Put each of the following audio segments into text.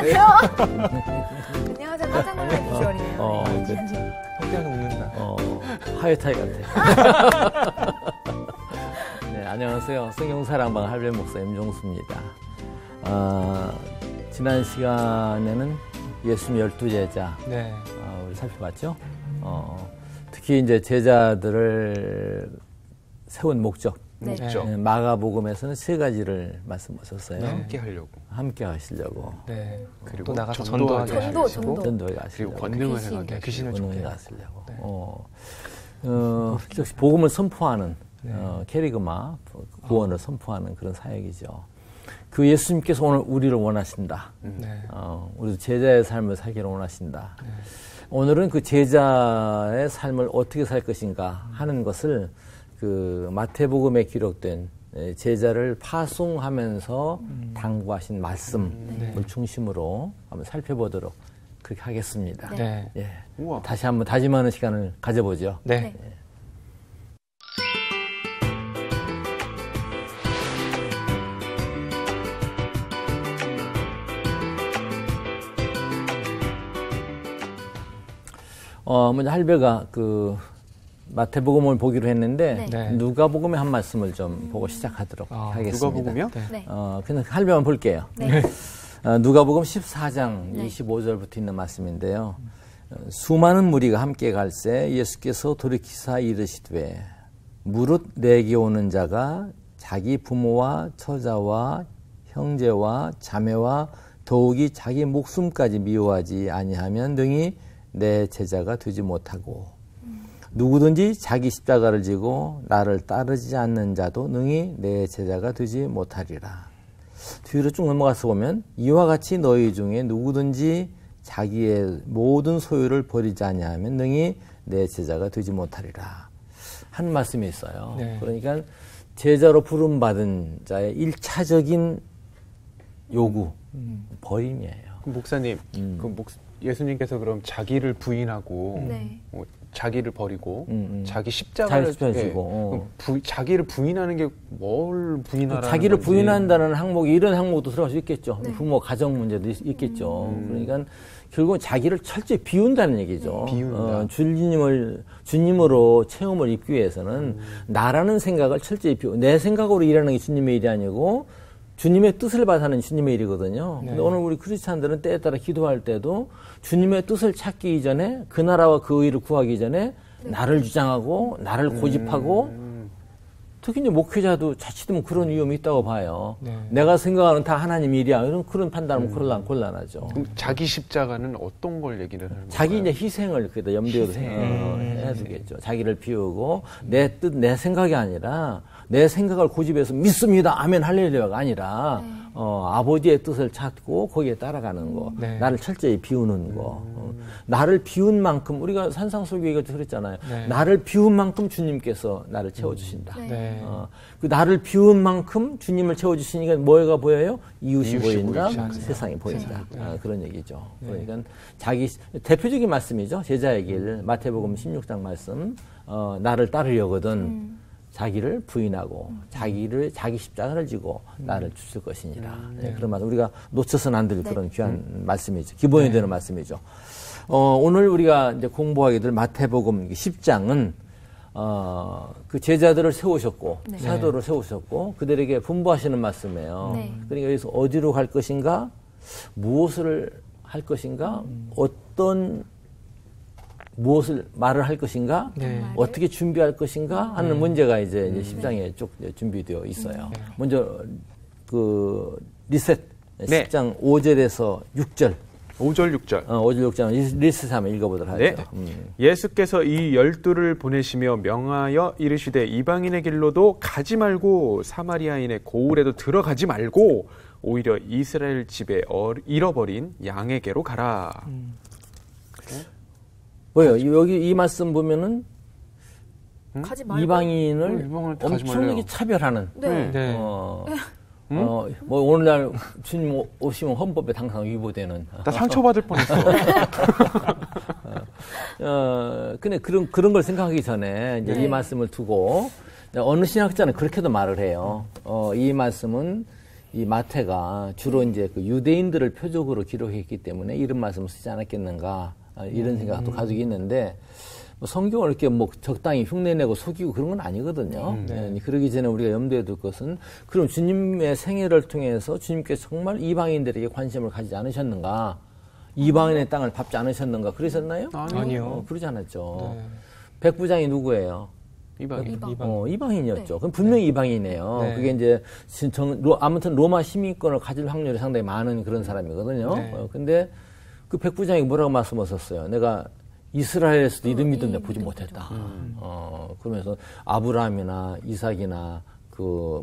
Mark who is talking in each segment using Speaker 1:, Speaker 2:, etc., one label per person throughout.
Speaker 1: 안녕하세요. 안녕하세요. 깜짝 놀랄 비주얼이네요.
Speaker 2: 성대가 웃는다.
Speaker 3: 하회타이 같아. 네, 안녕하세요. 성경사랑방 할배 목사 임종수입니다. 지난 시간에는 예수님 12제자 우리 살펴봤죠. 특히 이제 제자들을 세운 목적.
Speaker 1: 네.
Speaker 3: 마가복음에서는 세 가지를 말씀하셨어요. 함께 하시려고.
Speaker 2: 네.
Speaker 3: 그리고
Speaker 2: 또 나가서 전도하게 하시고.
Speaker 3: 전도하게 하시려고.
Speaker 2: 그리고 권능을 행하게 귀신을 쫓게
Speaker 3: 하시려고. 역시 복음을 선포하는 캐리그마 구원을 선포하는 그런 사역이죠. 그 예수님께서 오늘 우리를 원하신다. 우리도 제자의 삶을 살기를 원하신다. 오늘은 그 제자의 삶을 어떻게 살 것인가 하는 것을 그 마태복음에 기록된 제자를 파송하면서 당부하신 말씀을 중심으로 한번 살펴보도록 그렇게 하겠습니다.
Speaker 2: 네.
Speaker 3: 예. 다시 한번 다짐하는 시간을 가져보죠.
Speaker 2: 네.
Speaker 3: 먼저 할배가 그 마태복음을 보기로 했는데 누가복음의 한 말씀을 좀 보고 시작하도록 하겠습니다.
Speaker 2: 누가복음이요?
Speaker 3: 그냥 할배만 볼게요. 누가복음 14장 25절부터 있는 말씀인데요. 수많은 무리가 함께 갈새 예수께서 돌이키사 이르시되 무릇 내게 오는 자가 자기 부모와 처자와 형제와 자매와 더욱이 자기 목숨까지 미워하지 아니하면 능히 내 제자가 되지 못하고 누구든지 자기 십자가를 지고 나를 따르지 않는 자도 능히 내 제자가 되지 못하리라. 뒤로 쭉 넘어가서 보면 이와 같이 너희 중에 누구든지 자기의 모든 소유를 버리지 아니하면 능히 내 제자가 되지 못하리라. 한 말씀이 있어요. 그러니까 제자로 부름받은 자의 1차적인 요구, 버림이에요.
Speaker 2: 목사님, 예수님께서 그럼 자기를 부인하고 자기를 버리고 자기 십자가를
Speaker 3: 지고
Speaker 2: 자기를 부인하는 게 뭘 부인하라는
Speaker 3: 자기를
Speaker 2: 건지.
Speaker 3: 부인한다는 항목이 이런 항목도 들어갈 수 있겠죠. 부모 가정 문제도 있겠죠. 그러니까 결국은 자기를 철저히 비운다는 얘기죠.
Speaker 2: 비운다.
Speaker 3: 주님으로 체험을 입기 위해서는 나라는 생각을 철저히 비우고 내 생각으로 일하는 게 주님의 일이 아니고 주님의 뜻을 받아하는 주님의 일이거든요. 근데 오늘 우리 크리스찬들은 때에 따라 기도할 때도 주님의 뜻을 찾기 이전에 그 나라와 그 의를 구하기 전에 나를 주장하고 나를 고집하고 특히 이제 목회자도 자칫하면 그런 위험이 있다고 봐요. 내가 생각하는 다 하나님 일이야. 그런 판단하면 곤란하죠.
Speaker 2: 그럼 자기 십자가는 어떤 걸 얘기를 하는 거예요?
Speaker 3: 자기 이제 희생을 그래도 염두에 해야 되겠죠. 자기를 비우고 내 뜻, 내 생각이 아니라 내 생각을 고집해서 믿습니다. 아멘 할렐루야가 아니라 아버지의 뜻을 찾고 거기에 따라가는 거. 나를 철저히 비우는 거. 나를 비운 만큼 우리가 산상설교회가 그랬잖아요. 나를 비운 만큼 주님께서 나를 채워주신다. 그 나를 비운 만큼 주님을 채워주시니까 뭐가 보여요? 이웃이 보인다. 세상이 보인다. 그런 얘기죠. 그러니까 자기 대표적인 말씀이죠. 제자의 길 마태복음 16장 말씀. 나를 따르려거든. 자기를 부인하고 자기 십자가를 지고 나를 주실 것이니라. 그런 말 우리가 놓쳐서는 안 될 그런 귀한 말씀이죠. 기본이 되는 말씀이죠. 오늘 우리가 이제 공부하게 될 마태복음 10장은 그 제자들을 세우셨고 사도를 세우셨고 그들에게 분부하시는 말씀이에요. 그러니까 여기서 어디로 갈 것인가, 무엇을 할 것인가, 무엇을 말을 할 것인가, 어떻게 준비할 것인가 하는 문제가 이제 10장에 쭉 준비되어 있어요. 먼저 그 리셋 10장 5절에서 6절.
Speaker 2: 5절 6절.
Speaker 3: 5절 6절 리셋 한번 읽어보도록 하죠.
Speaker 2: 예수께서 이 12를 보내시며 명하여 이르시되 이방인의 길로도 가지 말고 사마리아인의 고을에도 들어가지 말고 오히려 이스라엘 집에 잃어버린 양에게로 가라.
Speaker 3: 뭐예요? 여기 이 말씀 보면은 이방인을 엄청나게 차별하는. 뭐 오늘날 주님 오시면 헌법에 항상 위보되는.
Speaker 2: 나 상처받을 뻔했어.
Speaker 3: 근데 그런 걸 생각하기 전에 이제 이 말씀을 두고 어느 신학자는 그렇게도 말을 해요. 이 말씀은 이 마태가 주로 이제 그 유대인들을 표적으로 기록했기 때문에 이런 말씀을 쓰지 않았겠는가 이런 생각도 가지고 있는데 뭐 성경을 이렇게 뭐 적당히 흉내내고 속이고 그런 건 아니거든요. 그러기 전에 우리가 염두에 둘 것은 그럼 주님의 생애를 통해서 주님께서 정말 이방인들에게 관심을 가지지 않으셨는가? 이방인의 땅을 밟지 않으셨는가? 그러셨나요?
Speaker 4: 아니요.
Speaker 3: 그러지 않았죠.
Speaker 4: 네.
Speaker 3: 백부장이 누구예요? 이방인이었죠.
Speaker 1: 네.
Speaker 3: 그럼 분명히 이방인이에요.
Speaker 4: 네.
Speaker 3: 그게 이제 아무튼 로마 시민권을 가질 확률이 상당히 많은 그런 사람이거든요.
Speaker 4: 네.
Speaker 3: 근데 그 백부장이 뭐라고 말씀하셨어요? 내가 이스라엘에서도 이름 믿던 데 보지 못했다. 그러면서 아브라함이나 이삭이나 그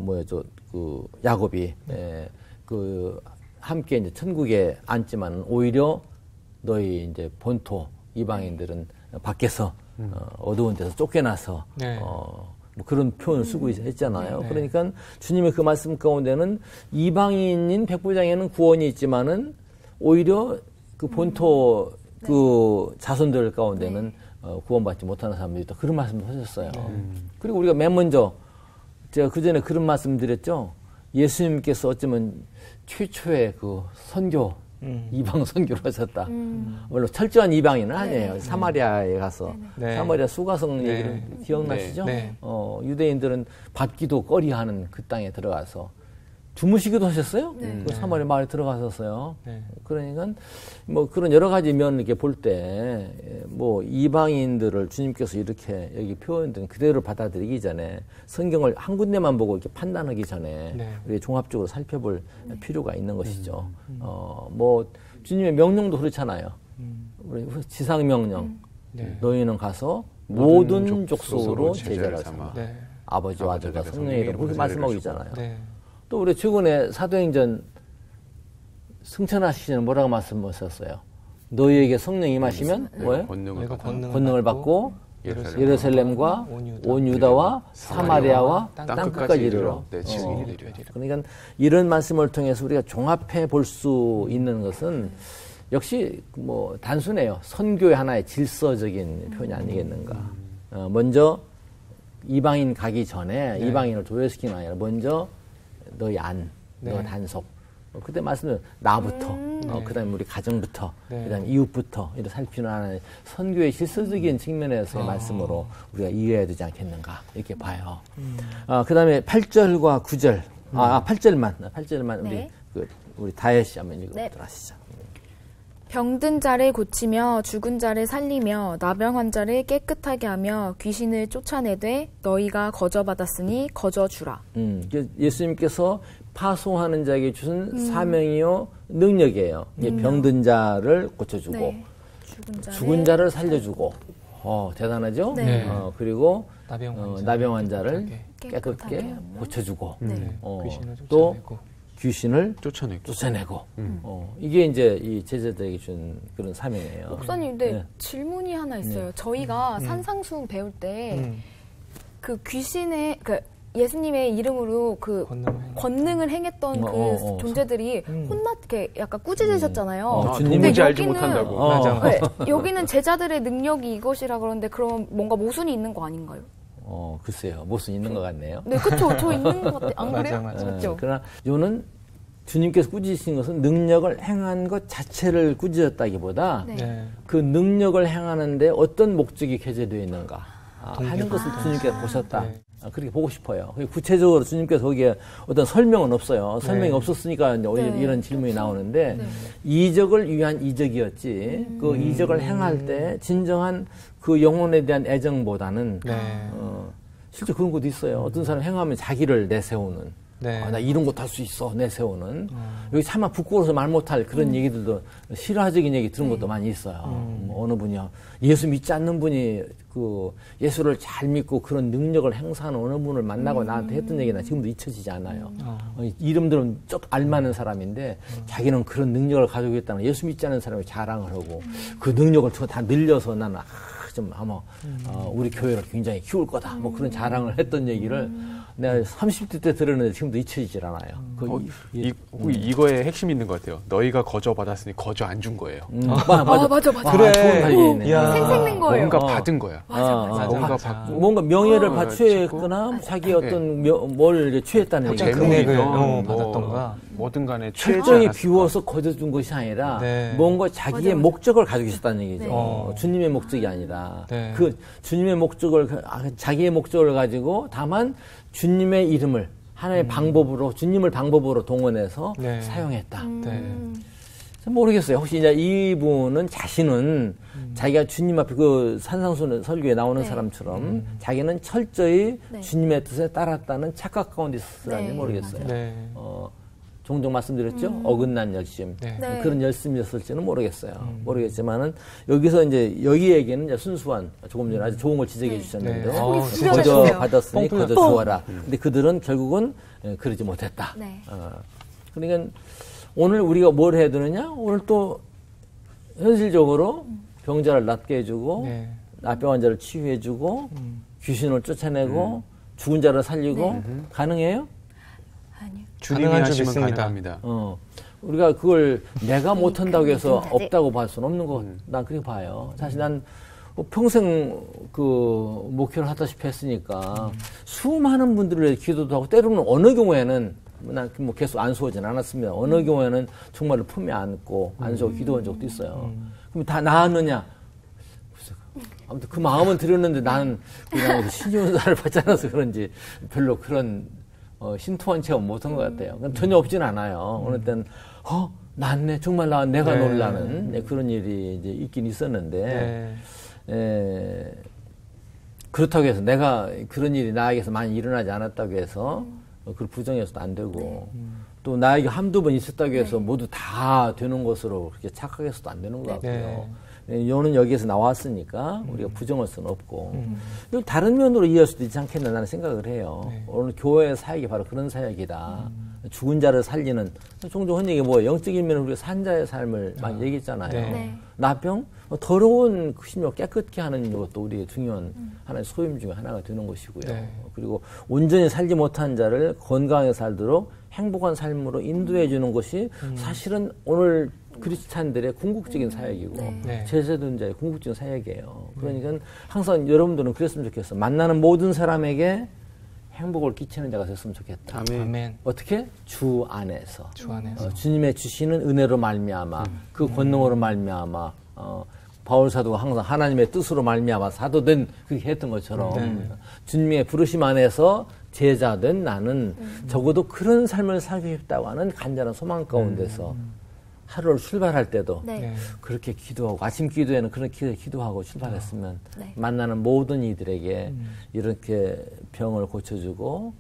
Speaker 3: 야곱이 그 함께 이제 천국에 앉지만 오히려 너희 이제 본토 이방인들은 밖에서 어두운 데서 쫓겨나서
Speaker 4: 네.
Speaker 3: 뭐 그런 표현을 쓰고 했잖아요.
Speaker 4: 네.
Speaker 3: 그러니까 주님의 그 말씀 가운데는 이방인인 백부장에는 구원이 있지만은 오히려 그 본토 그 자손들 가운데는 구원받지 못하는 사람들이 있다. 그런 말씀을 하셨어요. 그리고 우리가 맨 먼저 제가 그 전에 그런 말씀 드렸죠. 예수님께서 어쩌면 최초의 그 선교 이방 선교를 하셨다. 물론 철저한 이방인은 아니에요. 사마리아에 가서
Speaker 4: 네.
Speaker 3: 사마리아 수가성
Speaker 4: 네.
Speaker 3: 얘기를 기억나시죠?
Speaker 4: 네.
Speaker 3: 유대인들은 받기도 꺼리하는 그 땅에 들어가서 주무시기도 하셨어요.
Speaker 1: 네.
Speaker 3: 그 사마리아 마을에 들어가셨어요.
Speaker 4: 네.
Speaker 3: 그러니까 뭐 그런 여러 가지 면을 이렇게 볼 때 뭐 이방인들을 주님께서 이렇게 여기 표현된 그대로 받아들이기 전에 성경을 한 군데만 보고 이렇게 판단하기 전에
Speaker 4: 네.
Speaker 3: 우리 종합적으로 살펴볼 필요가 있는 것이죠. 뭐 주님의 명령도 그렇잖아요. 우리 지상 명령.
Speaker 4: 네.
Speaker 3: 너희는 가서 모든
Speaker 2: 족속으로
Speaker 3: 족속으로
Speaker 2: 제자를
Speaker 3: 제자를
Speaker 2: 삼아.
Speaker 3: 삼아.
Speaker 4: 네.
Speaker 3: 아버지와 아들과 성령의 이름 그렇게 말씀하고 있잖아요.
Speaker 4: 네.
Speaker 3: 또 우리 최근에 사도행전 승천하시기 전에 뭐라고 말씀하셨어요? 너희에게 성령이 임하시면 뭐예요? 권능을 받고 예루살렘과 온 유다와 사마리아와 땅 끝까지 이르러.
Speaker 2: 내 증인이 되리라.
Speaker 3: 그러니까 이런 말씀을 통해서 우리가 종합해 볼 수 있는 것은 역시 뭐 단순해요. 선교의 하나의 질서적인 표현이 아니겠는가. 먼저 이방인 가기 전에 이방인을 조회시키는 게 아니라 먼저 너희 너 단속. 그때 말씀은 나부터, 그다음에 우리 가정부터, 그다음에 이웃부터 이렇게 살피는 하나의 선교의 실질적인 측면에서의 말씀으로 우리가 이해해야 되지 않겠는가 이렇게 봐요. 그다음에 8절과 9절, 8절만
Speaker 1: 네.
Speaker 3: 우리 다혜 씨 한번 읽어보도록
Speaker 1: 네.
Speaker 3: 하시죠.
Speaker 1: 병든 자를 고치며 죽은 자를 살리며 나병 환자를 깨끗하게 하며 귀신을 쫓아내되 너희가 거저받았으니 거저주라.
Speaker 3: 예수님께서 파송하는 자에게 주신 사명이요 능력이에요. 병든 자를 고쳐주고
Speaker 1: 네.
Speaker 3: 죽은 자를 살려주고 대단하죠?
Speaker 1: 네.
Speaker 3: 그리고
Speaker 4: 나병
Speaker 3: 환자를
Speaker 1: 깨끗하게
Speaker 3: 깨끗게 고쳐주고
Speaker 4: 귀신을
Speaker 3: 또
Speaker 4: 쫓아내고.
Speaker 3: 귀신을
Speaker 2: 쫓아내고.
Speaker 3: 이게 이제 이 제자들에게 준 그런 사명이에요.
Speaker 1: 목사님, 근데
Speaker 3: 네.
Speaker 1: 질문이 하나 있어요. 저희가 산상수 배울 때 그 귀신의 예수님의 이름으로 그 권능을 행했던 그 존재들이 혼났게 약간 꾸짖으셨잖아요.
Speaker 2: 누군지 알지 못한다고.
Speaker 4: 맞아.
Speaker 1: 네, 여기는 제자들의 능력이 이것이라 그러는데 그럼 뭔가 모순이 있는 거 아닌가요?
Speaker 3: 글쎄요. 모순 있는 것 같네요.
Speaker 1: 네, 그쵸. 저 있는 것 같아요. 안 그래요?
Speaker 4: 맞아.
Speaker 1: 그렇죠.
Speaker 3: 그러나 요는 주님께서 꾸짖으신 것은 능력을 행한 것 자체를 꾸짖었다기보다
Speaker 1: 네.
Speaker 3: 그 능력을 행하는데 어떤 목적이 개재되어 있는가 하는 것을 주님께서 보셨다.
Speaker 4: 네.
Speaker 3: 그렇게 보고 싶어요. 구체적으로 주님께서 거기에 어떤 설명은 없어요. 설명이 없었으니까 이제 이런 질문이 나오는데 이적을 위한 이적이었지. 그 이적을 행할 때 진정한 그 영혼에 대한 애정보다는 실제 그런 것도 있어요. 어떤 사람 행하면 자기를 내세우는. 나 이런 것도 할 수 있어 내세우는. 여기 차마 부끄러워서 말 못할 그런 얘기들도 실화적인 얘기 들은 것도 많이 있어요. 어느 분이요. 예수 믿지 않는 분이 그 예수를 잘 믿고 그런 능력을 행사하는 어느 분을 만나고 나한테 했던 얘기나 지금도 잊혀지지 않아요. 이름들은 쭉 알만한 사람인데 자기는 그런 능력을 가지고 있다는 예수 믿지 않는 사람이 자랑을 하고 그 능력을 다 늘려서 나는 좀 아마 우리 교회를 굉장히 키울 거다. 뭐 그런 자랑을 했던 얘기를 내가 30대 때 들었는데 지금도 잊혀지질 않아요.
Speaker 2: 이거에 핵심이 있는 것 같아요. 너희가 거저 받았으니 거저 안 준 거예요.
Speaker 1: 맞아.
Speaker 3: 그래. 좋은 말이네.
Speaker 1: 생생낸 거예요.
Speaker 2: 뭔가 받은 거야.
Speaker 3: 뭔가 명예를 취했거나 자기 어떤 뭘 취했다는 얘기죠.
Speaker 2: 재능이든
Speaker 4: 받았던가.
Speaker 2: 뭐든 간에
Speaker 3: 철저히 비워서 거둬준 것이 아니라
Speaker 4: 네.
Speaker 3: 뭔가 자기의 목적을 가지고 있었다는 얘기죠. 주님의 목적이 아니라 그 주님의 목적을 자기의 목적을 가지고 다만 주님의 이름을 하나의 방법으로 주님을 방법으로 동원해서 사용했다. 모르겠어요. 혹시 이제 이분은 자신은 자기가 주님 앞에 그 산상수 설교에 나오는 사람처럼 자기는 철저히 주님의 뜻에 따랐다는 착각 가운데 있었을지 모르겠어요. 종종 말씀드렸죠. 어긋난 열심. 그런 열심이었을지는 모르겠어요. 모르겠지만은 여기서 이제 여기에게는 이제 순수한 조금 전에 아주 좋은 걸 지적해 주셨는데 거저 받았으니 거저 주어라. 근데 그들은 결국은 그러지 못했다. 그러니까 오늘 우리가 뭘 해야 되느냐? 오늘 또 현실적으로 병자를 낫게 해주고 나병 환자를 치유해주고 귀신을 쫓아내고 죽은 자를 살리고 가능해요?
Speaker 2: 주님이 하시면 가능합니다.
Speaker 3: 우리가 그걸 내가 못한다고 해서 없다고 볼 수는 없는 거, 난 그렇게 봐요. 사실 난 평생 그 목회를 하다시피 했으니까 수많은 분들을 위해 기도도 하고 때로는 어느 경우에는 난 뭐 계속 안수하진 않았습니다. 어느 경우에는 정말로 품에 안고 안수하고 기도한 적도 있어요. 그럼 다 나았느냐? 아무튼 그 마음은 들었는데 나는 그냥 신지원사를 받지 않아서 그런지 별로 그런 신통한 체험 못한 것 같아요. 전혀 없진 않아요. 어느 때는 낫네, 정말 나 내가 놀라는 그런 일이 이제 있긴 있었는데 그렇다고 해서 내가 그런 일이 나에게서 많이 일어나지 않았다고 해서 그걸 부정해서도 안 되고 또 나에게 한두 번 있었다고 해서 모두 다 되는 것으로 그렇게 착각해서도 안 되는 것 같고요. 요는 여기에서 나왔으니까 우리가 부정할 수는 없고 다른 면으로 이해할 수도 있지 않겠나 나는 생각을 해요. 오늘 교회의 사역이 바로 그런 사역이다. 죽은 자를 살리는 종종 흔히 뭐 영적인 면으로 우리가 산자의 삶을 많이 얘기했잖아요. 나병 더러운 심령 깨끗게 하는 것도 우리의 중요한 하나의 소임 중에 하나가 되는 것이고요. 그리고 온전히 살지 못한 자를 건강하게 살도록 행복한 삶으로 인도해 주는 것이 사실은 오늘 그리스찬들의 궁극적인 사역이고 제자들자의 궁극적인 사역이에요. 그러니까 항상 여러분들은 그랬으면 좋겠어. 만나는 모든 사람에게 행복을 끼치는 자가 됐으면 좋겠다.
Speaker 4: 아멘.
Speaker 3: 어떻게? 주 안에서.
Speaker 4: 주님의
Speaker 3: 주시는 은혜로 말미암아 그 권능으로 말미암아 바울 사도가 항상 하나님의 뜻으로 말미암아 사도된 그렇게 했던 것처럼 주님의 부르심 안에서 제자된 나는 적어도 그런 삶을 살고 싶다고 하는 간절한 소망 가운데서 하루를 출발할 때도 그렇게 기도하고 아침 기도에는 그런 기도하고 출발했으면 만나는 모든 이들에게 이렇게 병을 고쳐주고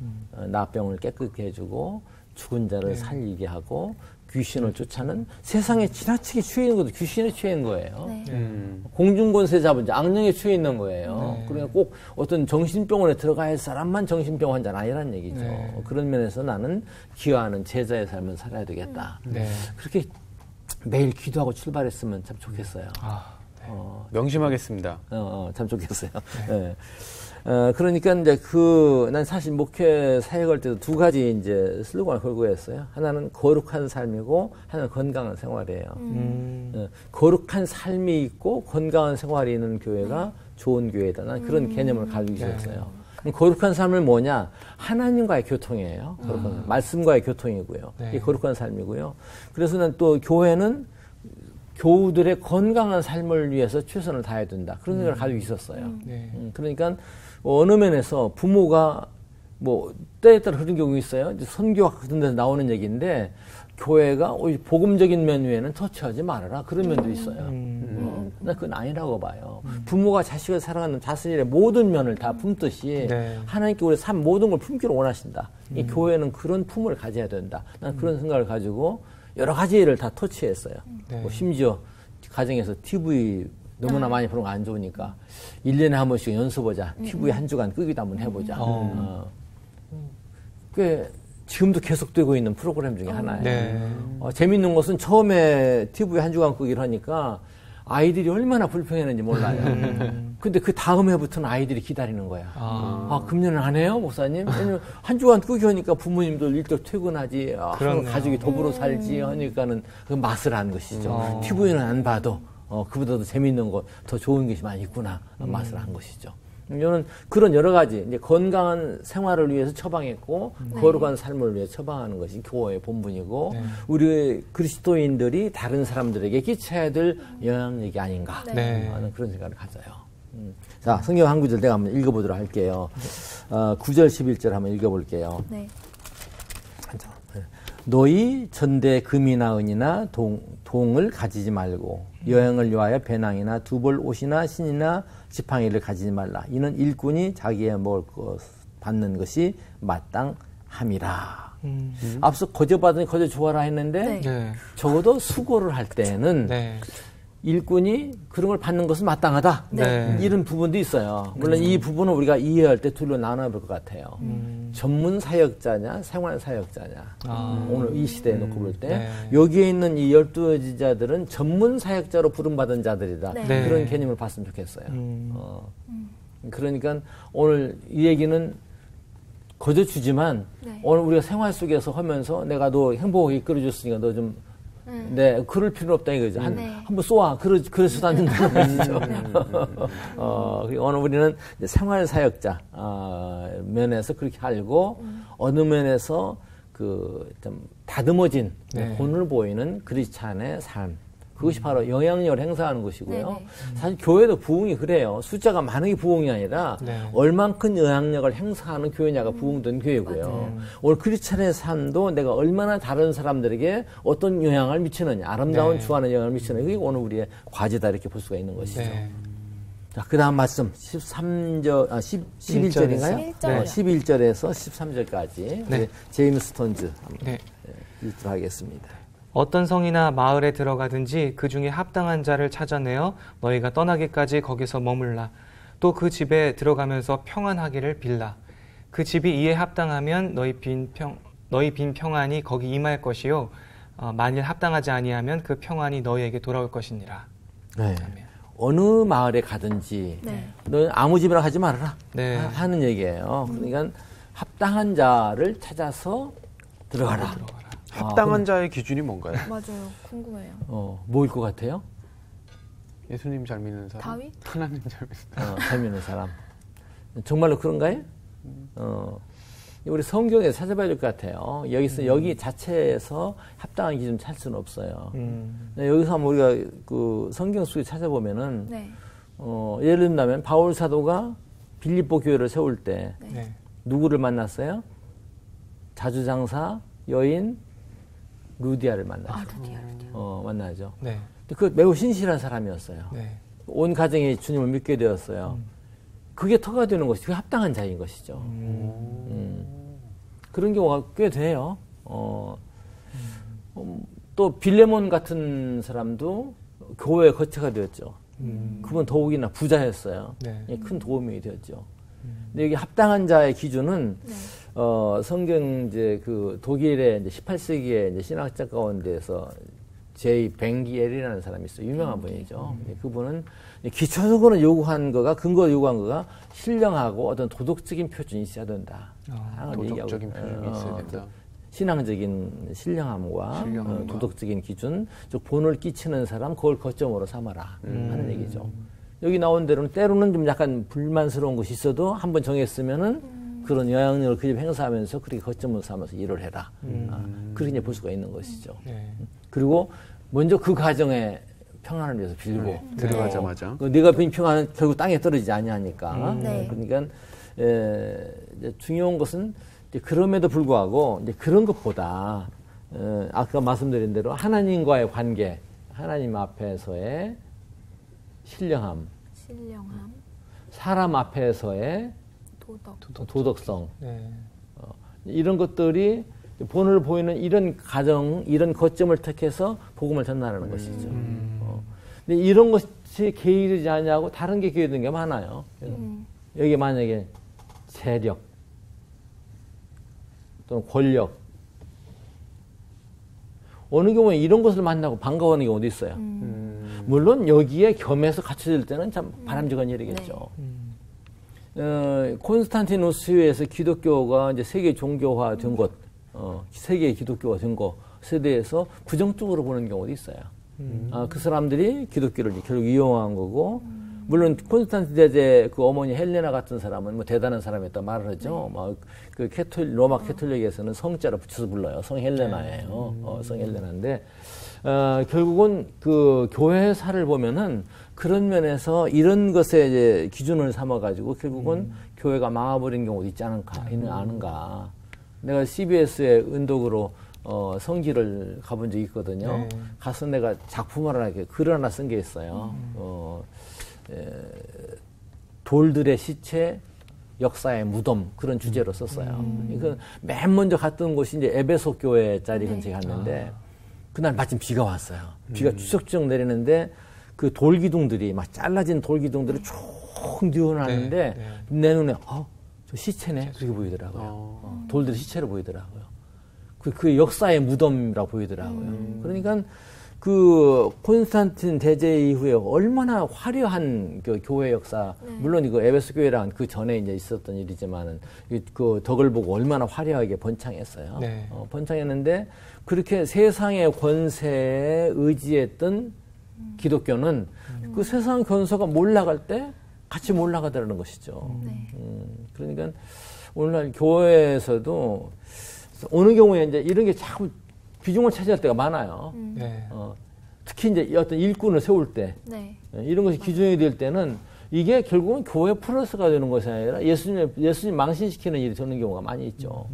Speaker 3: 나병을 깨끗게 해주고 죽은 자를 살리게 하고 귀신을 쫓아는 세상에 지나치게 취해 있는 것도 귀신에 취해 있는 거예요. 공중권세 잡은 자, 악령에 취해 있는 거예요. 그러니까 꼭 어떤 정신병원에 들어가야 할 사람만 정신병 환자는 아니란 얘기죠. 그런 면에서 나는 기여하는 제자의 삶을 살아야 되겠다. 그렇게 매일 기도하고 출발했으면 참 좋겠어요.
Speaker 2: 명심하겠습니다.
Speaker 3: 참 좋겠어요. 그러니까 이제 난 사실 목회 사역할 때도 두 가지 이제 슬로건을 걸고 했어요. 하나는 거룩한 삶이고 하나는 건강한 생활이에요. 거룩한 삶이 있고 건강한 생활이 있는 교회가 좋은 교회다. 난 그런 개념을 가지고 있었어요. 거룩한 삶은 뭐냐? 하나님과의 교통이에요. 거룩한 말씀과의 교통이고요. 이게 거룩한 삶이고요. 그래서 난 또 교회는 교우들의 건강한 삶을 위해서 최선을 다해야 된다. 그런 생각을 가지고 있었어요. 그러니까 어느 면에서 부모가 뭐 때에 따라 그런 경우 있어요. 이제 선교 같은 데서 나오는 얘기인데 교회가 복음적인 면 외에는 터치하지 말아라. 그런 면도 있어요. 난 그건 아니라고 봐요. 부모가 자식을 사랑하는 자신의 모든 면을 다 품듯이 하나님께 우리 삶 모든 걸 품기를 원하신다. 이 교회는 그런 품을 가져야 된다. 난 그런 생각을 가지고 여러 가지를 다 터치했어요. 뭐 심지어 가정에서 TV 너무나 많이 보는 거 안 좋으니까 1년에 한 번씩 연습하자. TV 한 주간 끄기도 한번 해보자. 꽤 지금도 계속되고 있는 프로그램 중에 하나예요. 재밌는 것은 처음에 TV 한 주간 끄기를 하니까 아이들이 얼마나 불평했는지 몰라요. 근데 그 다음 해부터는 아이들이 기다리는 거야. 금년은 안 해요, 목사님? 왜냐면 한 주간 꾸겨니까 부모님들 일찍 퇴근하지, 가족이 더불어 살지 하니까는 그 맛을 안 것이죠. TV는 안 봐도, 그보다도 재밌는 거, 더 좋은 것이 많이 있구나, 맛을 안 것이죠. 저는 그런 여러 가지, 이제 건강한 생활을 위해서 처방했고, 거룩한 삶을 위해 처방하는 것이 교회의 본분이고, 우리 그리스도인들이 다른 사람들에게 끼쳐야 될 영향력이 아닌가 하는 그런 생각을 가져요. 자, 성경 한 구절 내가 한번 읽어보도록 할게요. 9절, 11절 한번 읽어볼게요. 네. 너희 전대 금이나 은이나 동을 가지지 말고 여행을 위하여 배낭이나 두벌 옷이나 신이나 지팡이를 가지지 말라. 이는 일꾼이 자기의 먹을 것 받는 것이 마땅함이라. 앞서 거저 받으니 거저 주어라 했는데 적어도 수고를 할 때는 일꾼이 그런 걸 받는 것은 마땅하다. 이런 부분도 있어요. 물론 이 부분은 우리가 이해할 때 둘로 나눠볼 것 같아요. 전문 사역자냐, 생활 사역자냐. 오늘 이 시대에 놓고 볼 때 여기에 있는 이 12 지자들은 전문 사역자로 부름받은 자들이다. 그런 개념을 봤으면 좋겠어요. 그러니까 오늘 이 얘기는 거저 주지만 오늘 우리가 생활 속에서 하면서 내가 너 행복하게 이끌어줬으니까 너 좀 그럴 필요는 없다 이거죠. 한번 쏘아. 그래서도 안 된다는 것이죠. 오늘 우리는 이제 생활 사역자, 면에서 그렇게 알고, 어느 면에서 좀 다듬어진, 본을 보이는 크리스찬의 삶. 그것이 바로 영향력을 행사하는 것이고요. 사실 교회도 부흥이 그래요. 숫자가 많은 게 부흥이 아니라 얼만큼 영향력을 행사하는 교회냐가 부흥된 교회고요. 오늘 크리스찬의 삶도 내가 얼마나 다른 사람들에게 어떤 영향을 미치느냐, 아름다운 주하는 영향을 미치느냐, 그게 오늘 우리의 과제다 이렇게 볼 수가 있는 것이죠. 자, 그 다음 말씀 11절인가요? 11절에서 13절까지 제임스 톤즈 읽도록 하겠습니다.
Speaker 5: 어떤 성이나 마을에 들어가든지 그 중에 합당한 자를 찾아내어 너희가 떠나기까지 거기서 머물라. 또 그 집에 들어가면서 평안하기를 빌라. 그 집이 이에 합당하면 너희 빈 평안이 거기 임할 것이요. 만일 합당하지 아니하면 그 평안이 너희에게 돌아올 것이니라.
Speaker 3: 어느 마을에 가든지 너는 아무 집이나 가지 말아라 하는 얘기예요. 그러니까 합당한 자를 찾아서 들어가라.
Speaker 2: 합당한 자의 기준이 뭔가요?
Speaker 1: 맞아요. 궁금해요.
Speaker 3: 뭐일 것 같아요?
Speaker 2: 예수님 잘 믿는 사람?
Speaker 1: 다윗?
Speaker 2: 하나님 잘 믿는 사람?
Speaker 3: 잘 믿는 사람. 정말로 그런가요? 우리 성경에 찾아봐야 될 것 같아요. 여기 자체에서 합당한 기준 찾을 수는 없어요. 여기서 한번 우리가 그 성경 속에 찾아보면은, 예를 들면 바울 사도가 빌립보 교회를 세울 때 누구를 만났어요? 자주장사 여인 루디아를 만나죠. 만나죠. 그 매우 신실한 사람이었어요. 온 가정이 주님을 믿게 되었어요. 그게 터가 되는 것이 그 합당한 자인 것이죠. 그런 경우가 꽤 돼요. 또 빌레몬 같은 사람도 교회의 거처가 되었죠. 그분 더욱이나 부자였어요. 큰 도움이 되었죠. 근데 여기 합당한 자의 기준은 성경 이제 그 독일의 이제 18세기의 이제 신학자 가운데서 제이 벵기엘이라는 사람이 있어요. 유명한 분이죠. 그분은 기초적으로 요구한 거가 근거 요구한 거가 신령하고 어떤 도덕적인 표준이 있어야 된다.
Speaker 2: 도덕적인 표준이 있어야 된다.
Speaker 3: 신앙적인 신령함과 도덕적인 기준, 즉 본을 끼치는 사람 그걸 거점으로 삼아라 하는 얘기죠. 여기 나온 대로는 때로는 좀 약간 불만스러운 것이 있어도 한번 정했으면은 그런 영향력을 그 집에 행사하면서 그렇게 거점을 삼아서 일을 해라. 그렇게 볼 수가 있는 것이죠. 그리고 먼저 그 가정의 평안을 위해서 빌고
Speaker 2: 들어가자마자
Speaker 3: 네가 빈 평안은 결국 땅에 떨어지지 아니하니까. 그러니까 이제 중요한 것은 이제 그럼에도 불구하고 이제 그런 것보다 아까 말씀드린 대로 하나님과의 관계, 하나님 앞에서의 신령함, 사람 앞에서의 도덕성, 이런 것들이 본을 보이는 이런 가정, 이런 거점을 택해서 복음을 전달하는 것이죠. 근데 이런 것이 개의되지 않냐고 다른 게 개의되는 게 많아요. 여기 만약에 재력 또는 권력, 어느 경우에 이런 것을 만나고 반가워하는 경우도 있어요. 물론 여기에 겸해서 갖춰질 때는 참 바람직한 일이겠죠. 콘스탄티누스에서 기독교가 이제 세계 종교화된 것, 세계 기독교가 된 것에 대해서 부정적으로 보는 경우도 있어요. 그 사람들이 기독교를 결국 이용한 거고, 물론 콘스탄틴 대제 그 어머니 헬레나 같은 사람은 뭐 대단한 사람이었다 말을 하죠. 막 그 로마 캐톨릭에서는 성자로 붙여서 불러요. 성 헬레나예요. 성 헬레나인데 결국은 그 교회사를 보면은 그런 면에서 이런 것에 이제 기준을 삼아가지고 결국은 교회가 망해버린 경우도 있지 않은가. 내가 CBS의 은독으로 성지를 가본 적이 있거든요. 가서 내가 작품 하나, 글 하나 쓴 게 있어요. 돌들의 시체, 역사의 무덤, 그런 주제로 썼어요. 그러니까 맨 먼저 갔던 곳이 이제 에베소 교회 자리 근처에 갔는데, 그날 마침 비가 왔어요. 비가 추적추적 내리는데, 그 돌기둥들이, 막 잘라진 돌기둥들이 쭉 뉘어놨는데, 내 눈에, 저 시체네? 그렇게 보이더라고요. 돌들의 시체로 보이더라고요. 그 역사의 무덤이라고 보이더라고요. 그러니까, 그 콘스탄틴 대제 이후에 얼마나 화려한 그 교회 역사, 물론 이거 에베소 교회랑 그 전에 이제 있었던 일이지만은 그 덕을 보고 얼마나 화려하게 번창했어요. 번창했는데 그렇게 세상의 권세에 의지했던 기독교는 그 세상 권세가 몰락할 때 같이 몰락하더라는 것이죠. 그러니까 오늘날 교회에서도 어느 경우에 이제 이런 게 자꾸 비중을 차지할 때가 많아요. 특히 이제 어떤 일꾼을 세울 때, 이런 것이 기준이 될 때는 이게 결국은 교회 플러스가 되는 것이 아니라 예수님 망신시키는 일이 되는 경우가 많이 있죠.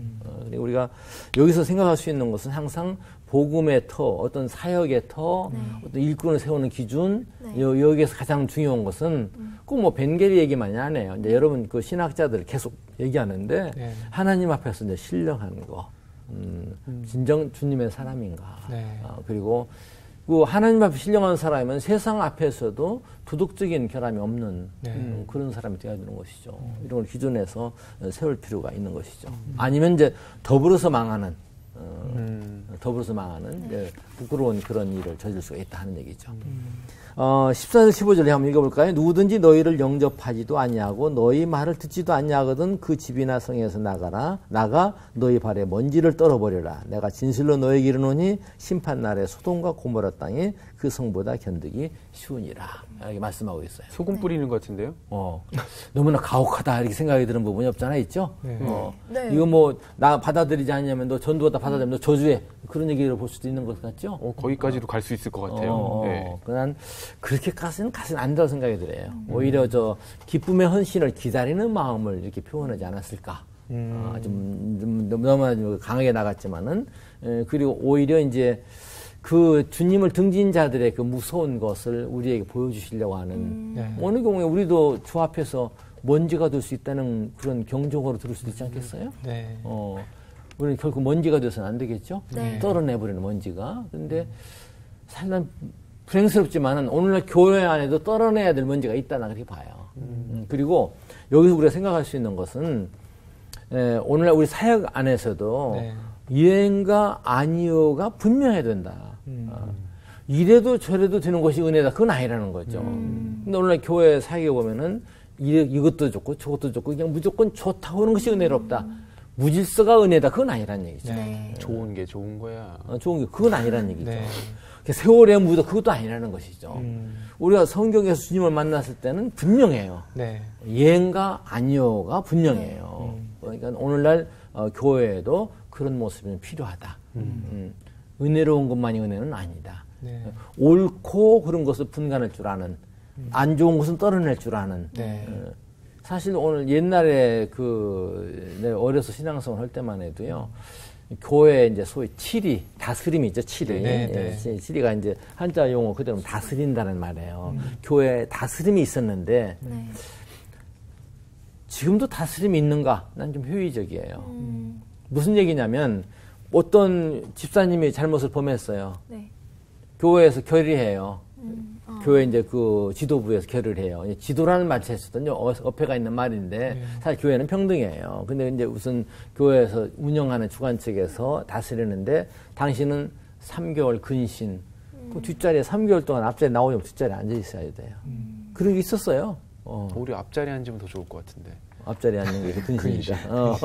Speaker 3: 그리고 우리가 여기서 생각할 수 있는 것은 항상 복음의 터, 어떤 사역의 터, 어떤 일꾼을 세우는 기준, 여기에서 가장 중요한 것은 꼭 뭐 벤게리 얘기만이 아니에요. 이제 여러분 그 신학자들 계속 얘기하는데 하나님 앞에서 이제 신령한 거. 진정 주님의 사람인가. 그리고 그 하나님 앞에 신령한 사람은 세상 앞에서도 도덕적인 결함이 없는 그런 사람이 되어야 되는 것이죠. 이런 걸 기준해서 세울 필요가 있는 것이죠. 아니면 이제 더불어서 망하는 이제 부끄러운 그런 일을 저질 수가 있다 하는 얘기죠. 14절 15절에 한번 읽어볼까요? 누구든지 너희를 영접하지도 아니하고 너희 말을 듣지도 아니하거든 그 집이나 성에서 나가 너희 발에 먼지를 떨어버려라. 내가 진실로 너희에게 이르노니 심판날에 소돔과 고모라 땅이 그 성보다 견디기 쉬우니라. 이렇게 말씀하고 있어요.
Speaker 2: 소금 뿌리는 것 같은데요?
Speaker 3: 너무나 가혹하다 이렇게 생각이 드는 부분이 없잖아 있죠? 이거 뭐 나 받아들이지 않냐면 너 전도하다 받아들이면 너 저주해. 그런 얘기를 볼 수도 있는 것 같죠?
Speaker 2: 거기까지도 갈 수 있을 것 같아요.
Speaker 3: 난 그렇게까지는 안 된다고 생각이 들어요. 오히려 저 기쁨의 헌신을 기다리는 마음을 이렇게 표현하지 않았을까. 좀 너무나 강하게 나갔지만은, 그리고 오히려 이제 그 주님을 등진 자들의 그 무서운 것을 우리에게 보여주시려고 하는, 어느 경우에 우리도 주 앞에서 먼지가 될 수 있다는 그런 경종으로 들을 수도 있지 않겠어요? 우리는 결국 먼지가 돼서는 안 되겠죠? 떨어내버리는 먼지가. 그런데 사실 불행스럽지만은 오늘날 교회 안에도 떨어내야 될 먼지가 있다나 그렇게 봐요. 그리고 여기서 우리가 생각할 수 있는 것은 오늘날 우리 사역 안에서도 예행과 아니요가 분명해야 된다. 이래도 저래도 되는 것이 은혜다. 그건 아니라는 거죠. 근데 오늘날 교회 사역에 보면은 이것도 좋고 저것도 좋고 그냥 무조건 좋다고 하는 것이 은혜롭다. 무질서가 은혜다. 그건 아니란 얘기죠.
Speaker 2: 좋은 게 좋은 거야.
Speaker 3: 좋은 게 그건 아니란 얘기죠. 세월의 무도 그것도 아니라는 것이죠. 우리가 성경에서 주님을 만났을 때는 분명해요. 예행과 아니요가 분명해요. 그러니까 오늘날 교회에도 그런 모습이 필요하다. 은혜로운 것만이 은혜는 아니다. 옳고 그런 것을 분간할 줄 아는, 안 좋은 것은 떨어낼 줄 아는. 사실 오늘 옛날에 내가 어려서 신앙생활 할 때만 해도요, 교회 이제 소위 치리, 다스림이 있죠, 치리. 치리가 이제 한자 용어 그대로 다스린다는 말이에요. 교회에 다스림이 있었는데, 지금도 다스림이 있는가? 난 좀 회의적이에요. 무슨 얘기냐면, 어떤 집사님이 잘못을 범했어요. 교회에서 결의해요. 교회 이제 그 지도부에서 결의해요. 지도라는 말 자체는 어폐가 있는 말인데 사실 교회는 평등이에요. 근데 이제 우선 교회에서 운영하는 주관 측에서 다스리는데 당신은 3개월 근신 그 뒷자리에 3개월 동안 앞자리에 나오면 뒷자리에 앉아 있어야 돼요. 그런 게 있었어요.
Speaker 2: 오히려 앞자리에 앉으면 더 좋을 것 같은데.
Speaker 3: 앞자리에 앉는 게 근신이니까.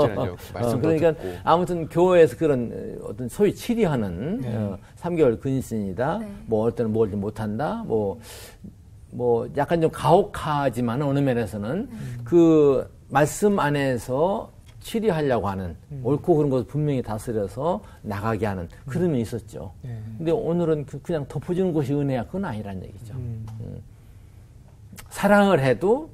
Speaker 2: 그러니까
Speaker 3: 아무튼 교회에서 그런 어떤 소위 치리하는 3개월 근신이다. 네. 뭐 어떨 때는 뭘 못한다. 뭐 약간 좀 가혹하지만 어느 면에서는 그 말씀 안에서 치리하려고 하는 옳고 그런 것을 분명히 다스려서 나가게 하는 그런 면이 있었죠. 근데 오늘은 그냥 덮어주는 것이 은혜야. 그건 아니란 얘기죠. 사랑을 해도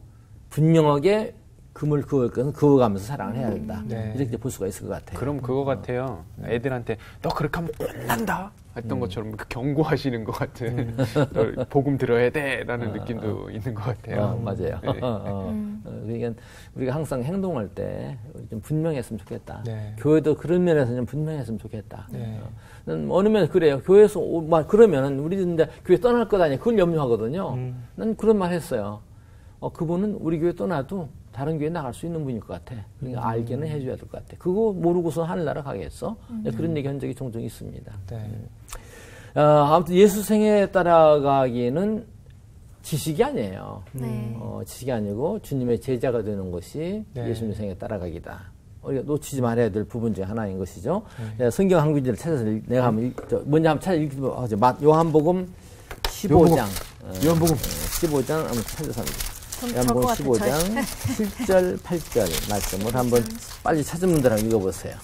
Speaker 3: 분명하게 금을 그어가면서 사랑을 해야 된다. 이렇게 볼 수가 있을 것 같아요.
Speaker 2: 그럼 그거 같아요. 애들한테 너 그렇게 하면 혼난다 했던 것처럼 경고하시는 것 같은 너 복음 들어야 돼라는 느낌도 있는 것 같아요.
Speaker 3: 맞아요. 네. 그러니까 우리가 항상 행동할 때 좀 분명했으면 좋겠다. 네. 교회도 그런 면에서 좀 분명했으면 좋겠다. 네. 어느 면에서 그래요. 교회에서 그러면은 우리는 이제 교회 떠날 것 아니야. 그걸 염려하거든요. 난 그런 말 했어요. 그분은 우리 교회 떠나도 다른 교회 나갈 수 있는 분일 것 같아. 그러니까 알게는 해줘야 될 것 같아. 그거 모르고서 하늘나라 가겠어? 그런 얘기 한 적이 종종 있습니다. 네. 아무튼 예수 생애 따라가기에는 지식이 아니에요. 지식이 아니고 주님의 제자가 되는 것이 예수님 생애 따라가기다. 우리가 놓치지 말아야 될 부분 중에 하나인 것이죠. 성경 한 구절을 찾아서 내가 먼저 한번 찾아 읽어보죠. 요한복음 15장.
Speaker 2: 요한복음
Speaker 3: 15장 한번 찾아서 요한복음 15장 7절 8절 말씀을 한번 빨리 찾은 분들하고 읽어보세요.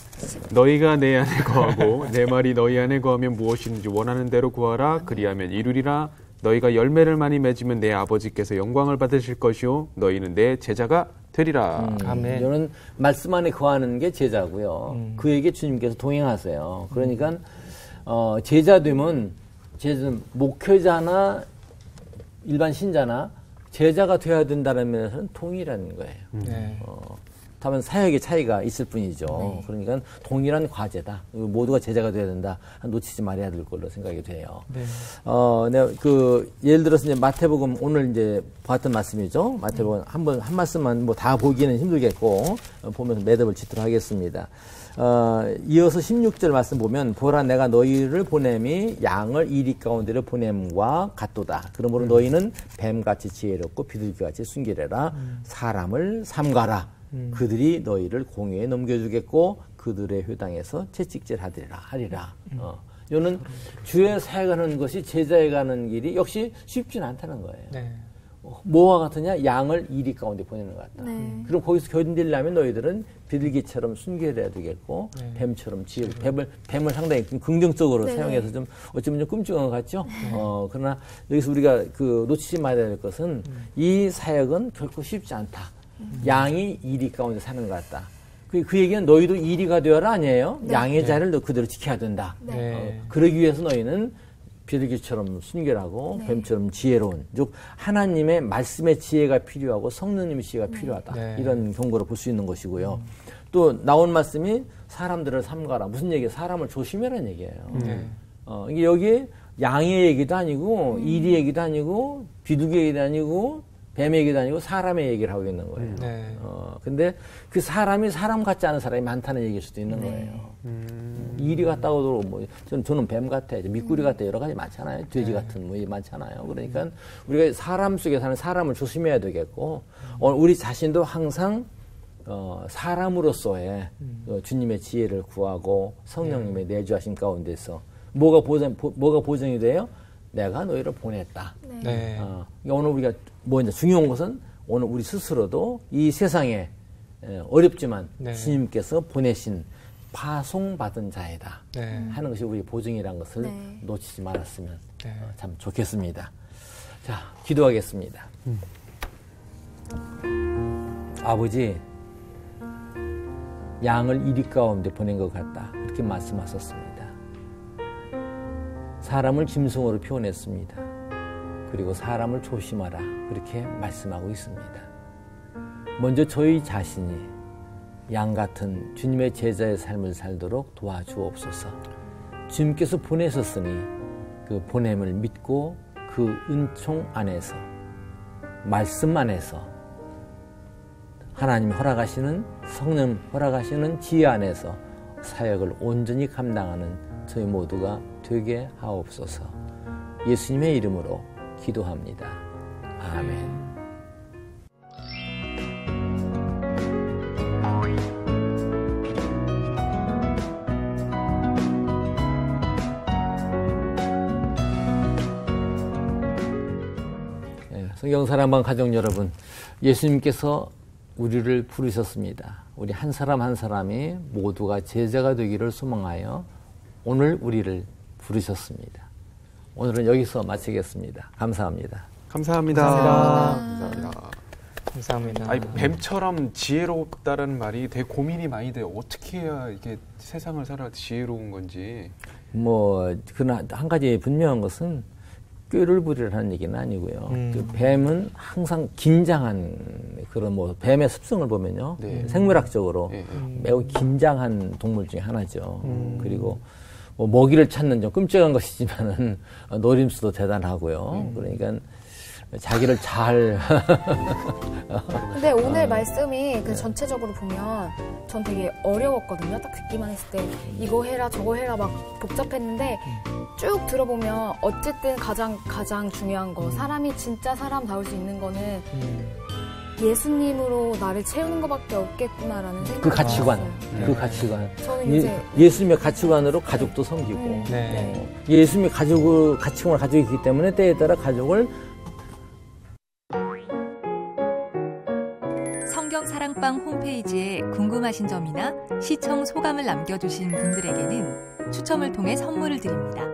Speaker 2: 너희가 내 안에 거하고 내 말이 너희 안에 거하면 무엇이든지 원하는 대로 구하라. 그리하면 이루리라. 너희가 열매를 많이 맺으면 내 아버지께서 영광을 받으실 것이요 너희는 내 제자가 되리라.
Speaker 3: 아멘. 이런 말씀 안에 거하는 게 제자고요. 그에게 주님께서 동행하세요. 그러니까 제자 되면 목회자나 일반 신자나 제자가 되어야 된다는 면에서는 동일한 거예요. 다만 사역의 차이가 있을 뿐이죠. 그러니까 동일한 과제다. 모두가 제자가 되어야 된다. 놓치지 말아야 될 걸로 생각이 돼요. 내가 예를 들어서 이제 마태복음 오늘 이제 봤던 말씀이죠. 마태복음 한 말씀만 뭐 다 보기는 힘들겠고 보면서 매듭을 짓도록 하겠습니다. 이어서 16절 말씀 보면 보라 내가 너희를 보냄이 양을 이리 가운데로 보냄과 같도다. 그러므로 너희는 뱀같이 지혜롭고 비둘기같이 순결해라. 사람을 삼가라. 그들이 너희를 공회에 넘겨주겠고 그들의 회당에서 채찍질하리라. 이거는 주의 사역하는 것이 제자에 가는 길이 역시 쉽지는 않다는 거예요. 뭐와 같으냐? 양을 이리 가운데 보내는 것 같다. 그럼 거기서 견디려면 너희들은 비둘기처럼 순결해야 되겠고 뱀처럼 뱀을 상당히 긍정적으로 사용해서 좀 어쩌면 좀 끔찍한 것 같죠? 그러나 여기서 우리가 놓치지 말아야 될 것은 이 사역은 결코 쉽지 않다. 양이 이리 가운데 사는 것 같다. 그 얘기는 너희도 이리가 되어라 아니에요? 양의 자리를 너 그대로 지켜야 된다. 그러기 위해서 너희는 비둘기처럼 순결하고 뱀처럼 지혜로운, 즉 하나님의 말씀의 지혜가 필요하고 성령님의 지혜가 필요하다. 이런 경고를 볼 수 있는 것이고요. 또 나온 말씀이 사람들을 삼가라. 무슨 얘기예요? 사람을 조심해라는 얘기예요. 이게 여기에 양의 얘기도 아니고 이리 얘기도 아니고 비둘기 얘기도 아니고 뱀의 얘기도 아니고 사람의 얘기를 하고 있는 거예요. 근데 그 사람이 사람 같지 않은 사람이 많다는 얘기일 수도 있는 거예요. 이리 같다고도 뭐 저는 뱀 같아, 미꾸리 같아 여러 가지 많잖아요. 돼지 같은 뭐 많잖아요. 그러니까 우리가 사람 속에 사는 사람을 조심해야 되겠고 우리 자신도 항상 사람으로서의 주님의 지혜를 구하고 성령님의 내주하신 가운데서 뭐가 보정이 돼요? 내가 너희를 보냈다. 오늘 우리가 이제 중요한 것은 오늘 우리 스스로도 이 세상에 어렵지만 주님께서 보내신 파송받은 자이다 하는 것이 우리 보증이라는 것을 놓치지 말았으면 참 좋겠습니다. 자, 기도하겠습니다. 아버지, 양을 이리 가운데 보낸 것 같다. 이렇게 말씀하셨습니다. 사람을 짐승으로 표현했습니다. 그리고 사람을 조심하라. 그렇게 말씀하고 있습니다. 먼저 저희 자신이 양 같은 주님의 제자의 삶을 살도록 도와주옵소서. 주님께서 보내셨으니 그 보냄을 믿고 그 은총 안에서 말씀 안에서 하나님 허락하시는 성령 허락하시는 지혜 안에서 사역을 온전히 감당하는 저희 모두가 되게 하옵소서. 예수님의 이름으로 기도합니다. 아멘. 성경사랑방 가족 여러분, 예수님께서 우리를 부르셨습니다. 우리 한 사람 한 사람이 모두가 제자가 되기를 소망하여 오늘 우리를 부르셨습니다. 오늘은 여기서 마치겠습니다. 감사합니다.
Speaker 2: 감사합니다.
Speaker 5: 감사합니다. 감사합니다.
Speaker 2: 아니, 뱀처럼 지혜롭다라는 말이 되게 고민이 많이 돼요. 어떻게 해야 이게 세상을 살아 지혜로운 건지.
Speaker 3: 그러나 한 가지 분명한 것은 꾀를 부리라는 얘기는 아니고요. 그 뱀은 항상 긴장한 그런 뱀의 습성을 보면요. 네. 생물학적으로 매우 긴장한 동물 중에 하나죠. 그리고 먹이를 찾는 좀 끔찍한 것이지만은 노림수도 대단하고요. 그러니까 자기를 잘.
Speaker 1: 근데 오늘 말씀이 그 전체적으로 보면 전 되게 어려웠거든요. 딱 듣기만 했을 때 이거 해라 저거 해라 막 복잡했는데 쭉 들어보면 어쨌든 가장 중요한 거 사람이 진짜 사람다울 수 있는 거는 예수님으로 나를 채우는 것밖에 없겠구나라는 생각이
Speaker 3: 그 가치관,
Speaker 1: 들었어요.
Speaker 3: 그 가치관.
Speaker 1: 저는 이제
Speaker 3: 예수님의 가치관으로 가족도 섬기고 예수님의 가치관을 가지고 있기 때문에 때에 따라 가족을
Speaker 6: 성경사랑방 홈페이지에 궁금하신 점이나 시청 소감을 남겨주신 분들에게는 추첨을 통해 선물을 드립니다.